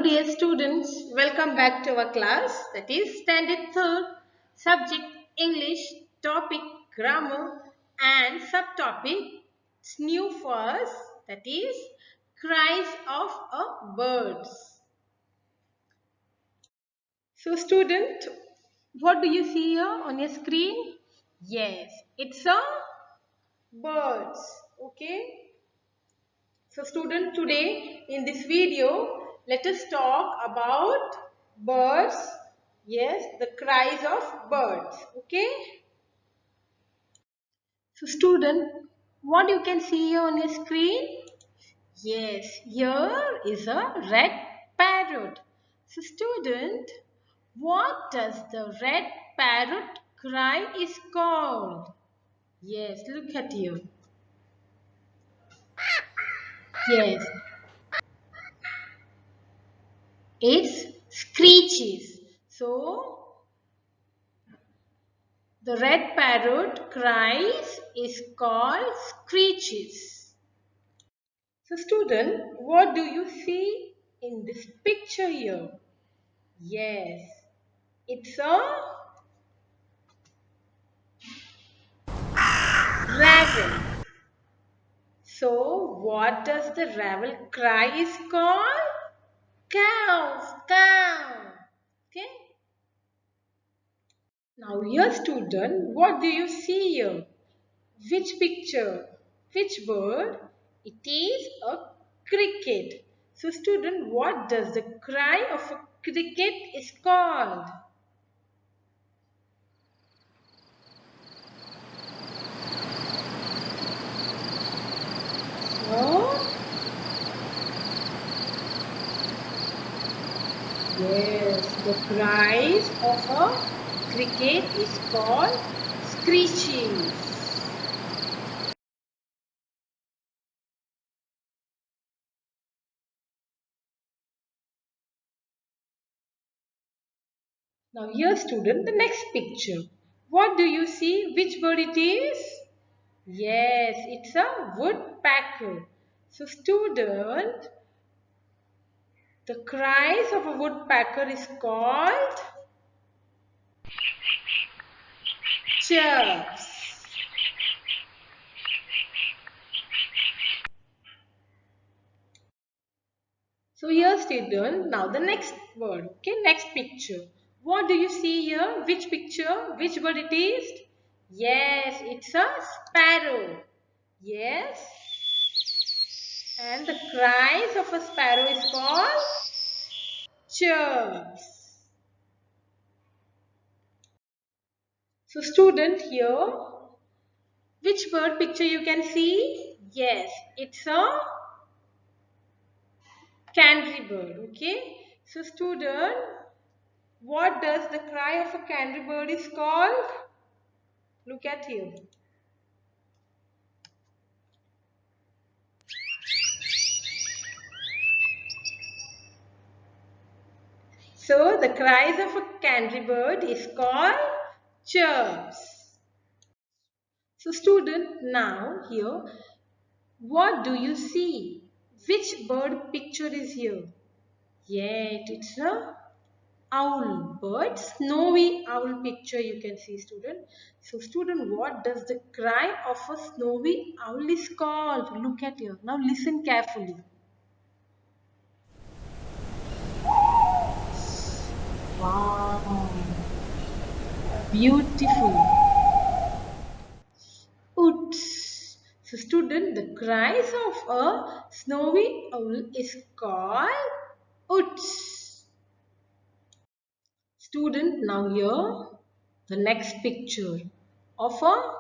dear students, welcome back to our class, that is Standard 3rd, subject English, topic grammar and subtopic it's new for us, that is Cries of a Birds. So student, what do you see here on your screen? Yes, it's a birds, okay? So student, today in this video, let us talk about birds. Yes, the cries of birds. Okay. So student, what you can see here on your screen? Yes, here is a red parrot. So student, what does the red parrot cry is called? Yes, look at you. Yes, it's screeches. So the red parrot cries is called screeches. So student, what do you see in this picture here? Yes, it's a raven. So what does the raven cry is called? Cow, cow. Okay. Now here student, what do you see here? Which picture? Which bird? It is a cricket. So student, what does the cry of a cricket is called? So, yes, the cries of a cricket is called screeching. Now here student, the next picture. What do you see? Which bird it is? Yes, it's a woodpecker. So student, the cries of a woodpecker is called chirps. So here student, now the next word, okay, next picture. What do you see here? Which picture? Which bird it is? Yes, it's a sparrow. Yes. And the cries of a sparrow is called chirps. So student here, which bird picture you can see? Yes, it's a canary bird. Okay. So student, what does the cry of a canary bird is called? Look at here. So the cries of a canary bird is called chirps. So student, now here, what do you see? Which bird picture is here? Yet it's a owl bird, snowy owl picture you can see student. So student, what does the cry of a snowy owl is called? Look at here. Now listen carefully. Wow, beautiful. Oots. So student, the cries of a snowy owl is called oots. Student, now here the next picture of a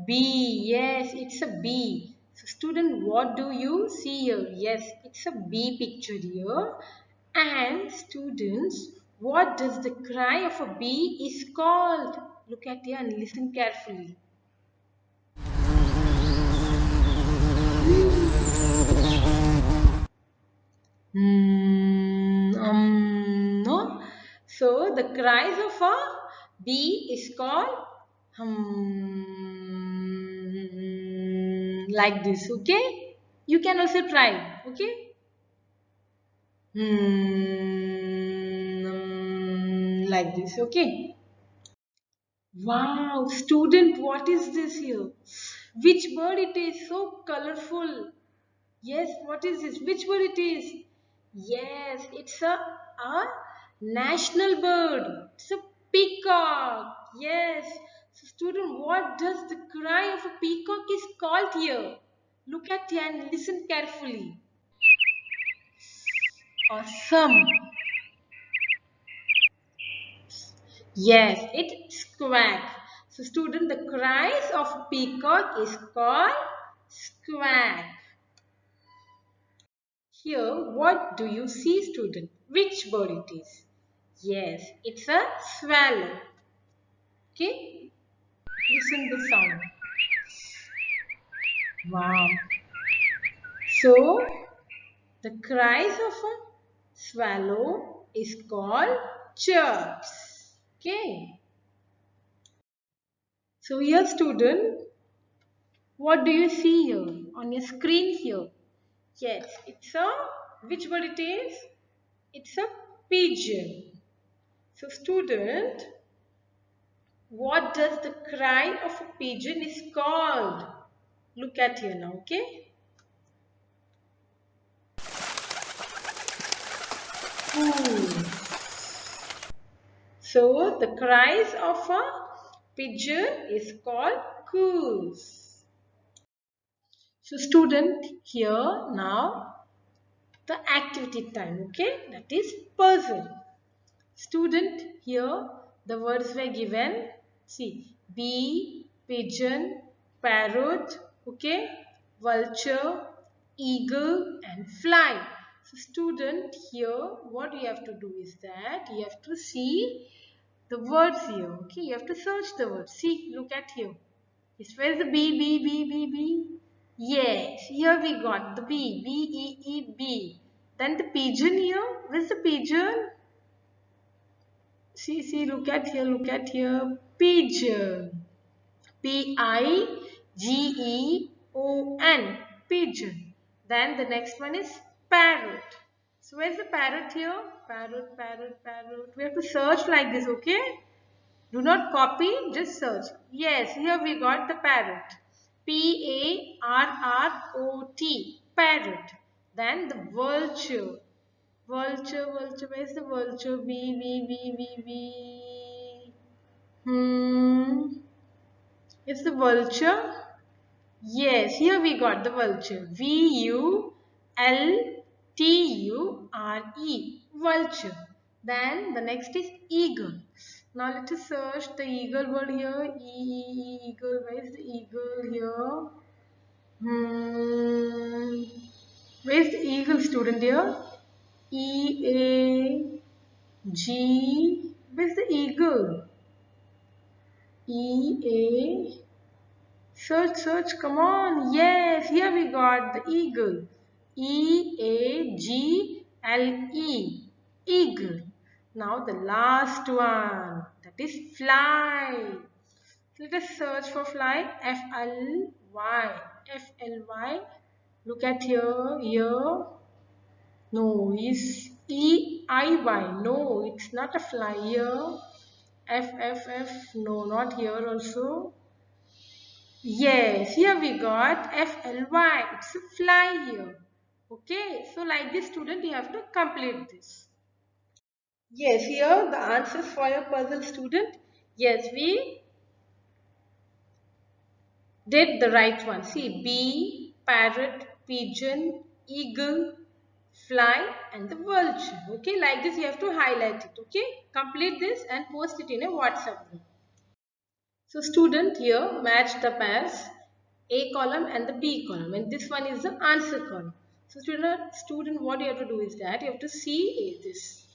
bee. Yes, it's a bee. So student, what do you see here? Yes, it's a bee picture here. And students, what does the cry of a bee is called? Look at here and listen carefully. No. So the cries of a bee is called like this. Okay. You can also try. Okay. Like this, okay? Wow, student, what is this here? Which bird it is? So colorful. Yes, what is this? Which bird it is? Yes, it's a national bird. It's a peacock. Yes. So student, what does the cry of a peacock is called here? Look at it and listen carefully. Awesome. Yes, it's quack. So student, the cries of a peacock is called squawk. Here, what do you see, student? Which bird it is? Yes, it's a swallow. Okay, listen the sound. Wow. So, the cries of a swallow is called chirps. Okay. So here, student, what do you see here on your screen here? Yes, it's a, which bird it is? It's a pigeon. So student, what does the cry of a pigeon is called? Look at here now, okay? Coo. So the cries of a pigeon is called coos. So student, here now the activity time, okay? That is puzzle. Student, here the words were given. See, bee, pigeon, parrot, okay, vulture, eagle and fly. So student, here what you have to do is that you have to see the words here. Okay, you have to search the words. See, look at here. Yes, where is the bee, bee, bee, bee, bee? Yes, here we got the bee, B-E-E-B. Then the pigeon here. Where's the pigeon? See, look at here. Pigeon. Pigeon. Pigeon. Then the next one is parrot. So where's the parrot here? Parrot, parrot, parrot. We have to search like this, okay? Do not copy, just search. Yes, here we got the parrot. P-A-R-R-O-T. Parrot. Then the vulture. Vulture. Where's the vulture? V. Is the vulture? Yes, here we got the vulture. V-U-L-T-U-R-E. Vulture. Then the next is eagle. Now let us search the eagle word here. Eagle. Where is the eagle here? Where is the eagle, student here? E-A-G. Where's the eagle? E-A. Search, come on. Yes, here we got the eagle. E-A-G-L-E. Eagle. Now the last one. That is fly. Let us search for fly. F-L-Y. F-L-Y. Look at here. No, is E-I-Y. No, it's not a fly here. F. No, not here also. Yes, here we got FLY. It's a fly here. Okay, so like this student, you have to complete this. Yes, here the answers for your puzzle student. Yes, we did the right one. See, bee, parrot, pigeon, eagle, fly and the vulture. Okay, like this you have to highlight it. Okay, complete this and post it in a WhatsApp group. So student here match the pairs A column and the B column, and this one is the answer column. So student what you have to do is that you have to see this.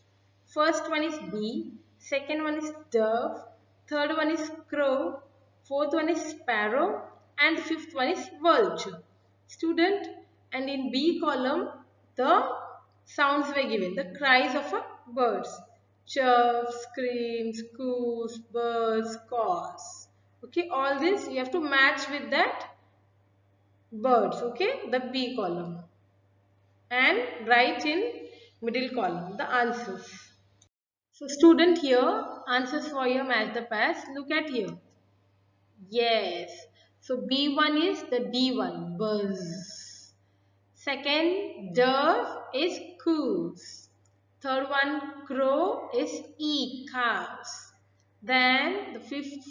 First one is bee, second one is dove, third one is crow, fourth one is sparrow and fifth one is vulture. Student, and in B column the sounds were given, the cries of a birds. Chirps, screams, coos, birds, caws. Okay, all this you have to match with that birds, okay, the B column, and write in Middle column, the answers. So student here, answers for your match the pairs. Look at here. Yes. So B1 is the D1, buzz. Second, dove is coos. Third one, crow is eat, cows. Then the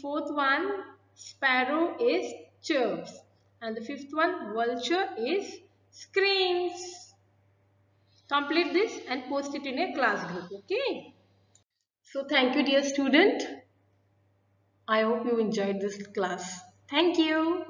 fourth one, sparrow is chirps. And the fifth one, vulture is screams. Complete this and post it in a class group. Okay. So thank you, dear student. I hope you enjoyed this class. Thank you.